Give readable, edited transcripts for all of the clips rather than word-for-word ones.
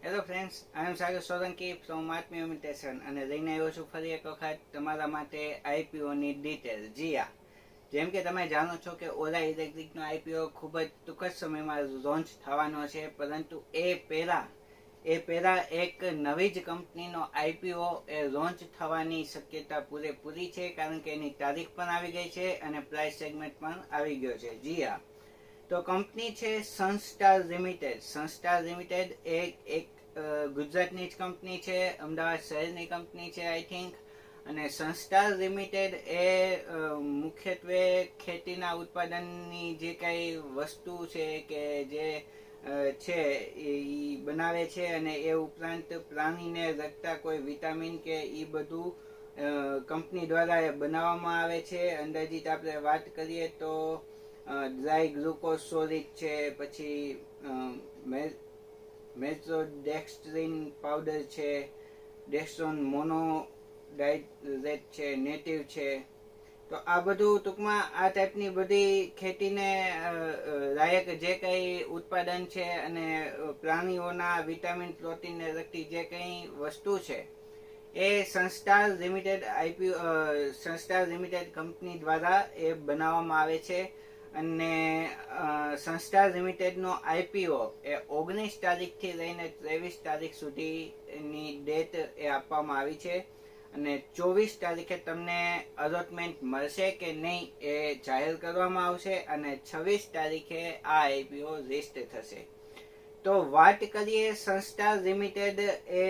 Hello friends, I am Sagar Solanki from Aatmi imitation અને લઈને આવ્યો છું ફરી એક વખત તમારા માટે આઈપીઓની ડિટેલ. જી હા, જેમ કે તમે જાણો છો કે ઓલા ઇલેક્ટ્રિકનો આઈપીઓ ખૂબ જ ટૂંક જ સમયમાં લોન્ચ થવાનો છે, પરંતુ એ પહેલા એક નવી જ કંપનીનો આઈપીઓ એ લોન્ચ થવાની શક્યતા પૂરેપૂરી છે, કારણ કે એની તારીખ પણ આવી ગઈ છે અને પ્રાઇસ સેગમેન્ટ પણ આવી ગયો છે. જી હા, તો કંપની છે સનસ્ટાર લિમિટેડ. સનસ્ટાર લિમિટેડ એક ગુજરાતની જ કંપની છે, અમદાવાદ શહેરની કંપની છે આઈ થિંક. અને સનસ્ટાર લિમિટેડ એ મુખ્યત્વે ખેતીના ઉત્પાદનની જે કંઈ વસ્તુ છે કે જે છે એ બનાવે છે, અને એ ઉપરાંત પ્રાણીને લગતા કોઈ વિટામિન કે એ બધું કંપની દ્વારા બનાવવામાં આવે છે. અંદાજિત આપણે વાત કરીએ તો ડ્રાય ગ્લુકોઝ સોલિડ છે, પછી મેઝોડેક્સ્ટ્રીન પાવડર છે, ડેક્સ્ટ્રોન મોનોડાઇરેટ છે, નેટિવ છે. તો આ બધું ટૂંકમાં આ ટાઈપની બધી ખેતીને લાયક જે કંઈ ઉત્પાદન છે અને પ્રાણીઓના વિટામિન પ્રોટીનને લગતી જે કંઈ વસ્તુ છે એ સનસ્ટાર લિમિટેડ કંપની દ્વારા એ બનાવવામાં આવે છે. અને સનસ્ટાર લિમિટેડનો આઈપીઓ એ 19 તારીખથી લઈને 23 તારીખ સુધીની ડેટ એ આપવામાં આવી છે, અને 24 તારીખે તમને અલોટમેન્ટ મળશે કે નહીં એ જાહેર કરવામાં આવશે, અને 26 તારીખે આ આઈપીઓ લિસ્ટ થશે. તો વાત કરીએ સનસ્ટાર લિમિટેડ એ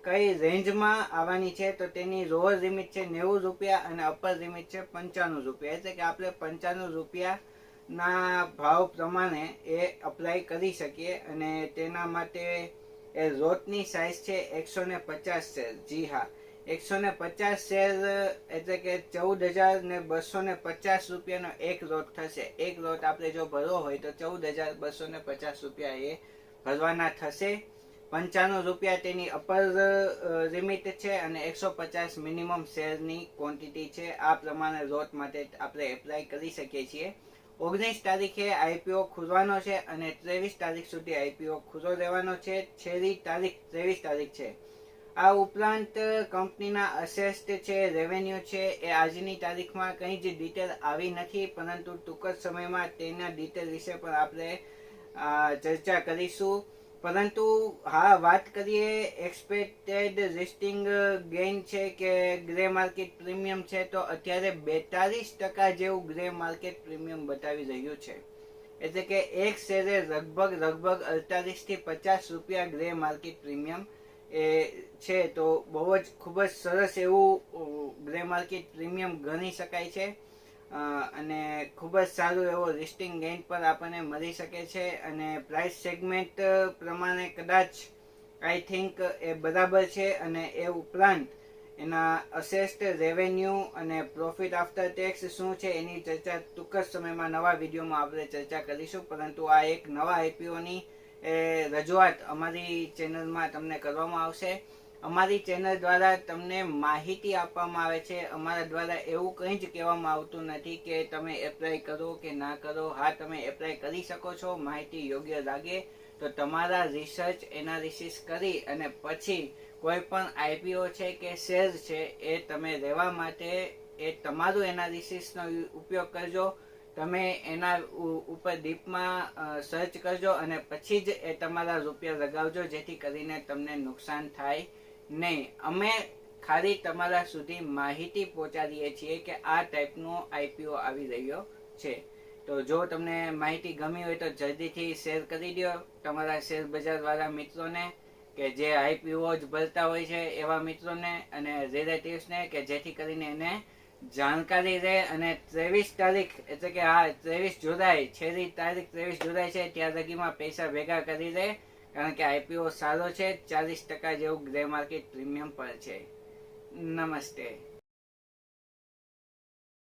કઈ રેન્જમાં આવવાની છે, તો તેની લોઅર લિમિટ છે ₹90 અને અપર લિમિટ છે ₹95, એટલે કે આપણે ₹95 ના ભાવ પ્રમાણે એ અપ્લાય કરી શકીએ. અને તેના માટે એ લોટની સાઇઝ છે 150 શેર. જી હા, 150 શેર એટલે કે ₹14,250 એક લોટ થશે. એક લોટ આપણે જો ભરવો હોય તો ₹14,250 એ ભરવાના થશે. ₹95 તેની અપર લિમિટ છે અને 150 મિનિમમ શેરની ક્વોન્ટિટી છે. આ પ્રમાણે લોટ માટે આપણે એપ્લાય કરી શકીએ છીએ. 19 તારીખે આઈપીઓ ખુલવાનો છે અને 23 તારીખ સુધી આઈપીઓ ખુલ્લો રહેવાનો છે. છેલ્લી તારીખ 23 તારીખ છે. આ ઉપરાંત કંપનીના અસેસ્ટ છે, રેવન્યુ છે, એ આજની તારીખમાં કંઈ જ ડિટેલ આવી નથી, પરંતુ ટૂંક જ સમયમાં તેના ડિટેલ વિશે પણ આપણે ચર્ચા કરીશું. પરંતુ હા, વાત કરીએ એક્સપેક્ટેડ લિસ્ટિંગ ગેઇન છે કે ગ્રે માર્કેટ પ્રીમિયમ છે, તો અત્યારે 42% જેવું ગ્રે માર્કેટ પ્રીમિયમ બતાવી રહ્યું છે. એટલે કે એક શેરે લગભગ ₹48 થી ₹50 ગ્રે માર્કેટ પ્રીમિયમ એ છે. તો બહુ જ ખૂબ જ સરસ એવું ગ્રે માર્કેટ પ્રીમિયમ ગણી શકાય છે, અને ખૂબ જ સારું એવો લિસ્ટિંગ ગેઇન પર આપણને મળી શકે છે. અને પ્રાઇસ સેગમેન્ટ પ્રમાણે કદાચ આઈ થિંક એ બરાબર છે. અને એ ઉપરાંત એના અસેસ્ટ રેવન્યુ અને પ્રોફિટ આફ્ટર ટેક્સ શું છે એની ચર્ચા ટૂંક જ સમયમાં નવા વિડીયોમાં આપણે ચર્ચા કરીશું. પરંતુ આ એક નવા આઈપીઓની રજૂઆત અમારી ચેનલમાં તમને કરવામાં આવશે. અમારી ચેનલ દ્વારા તમને માહિતી આપવામાં આવે છે. અમારા દ્વારા એવું કંઈ જ કહેવામાં આવતું નથી કે તમે એપ્લાય કરો કે ના કરો. હા, તમે એપ્લાય કરી શકો છો, માહિતી યોગ્ય લાગે તો તમારા રિસર્ચ એનાલિસિસ કરી અને પછી કોઈ પણ આઈપીઓ છે કે શેર છે એ તમે લેવા માટે એ તમારું એનાલિસિસનો ઉપયોગ કરજો. તમે એના ઉપર ડીપમાં સર્ચ કરજો અને પછી જ એ તમારા રૂપિયા લગાવજો, જેથી કરીને તમને નુકસાન થાય નહીં. અમે ખાલી તમારા સુધી માહિતી પહોંચાડીએ છીએ કે આ ટાઈપનો આઈપીઓ આવી રહ્યો છે. તો જો તમને માહિતી ગમી હોય તો જલ્દીથી શેર કરી દો તમારા શેર બજાર વાળા મિત્રોને, કે જે આઈપીઓ જ ભરતા હોય છે એવા મિત્રોને અને રિલેટિવ્સને, કે જેથી કરીને એને જાણકારી રહે. અને 23 તારીખ એટલે કે હા 23 જુલાઈ, છેલ્લી તારીખ 23 જુલાઈ છે, ત્યાં લગીમાં પૈસા ભેગા કરી દે, કારણ કે આઈપીઓ સારો છે. 40% જેવું ગ્રે માર્કેટ પ્રીમિયમ પર છે. નમસ્તે.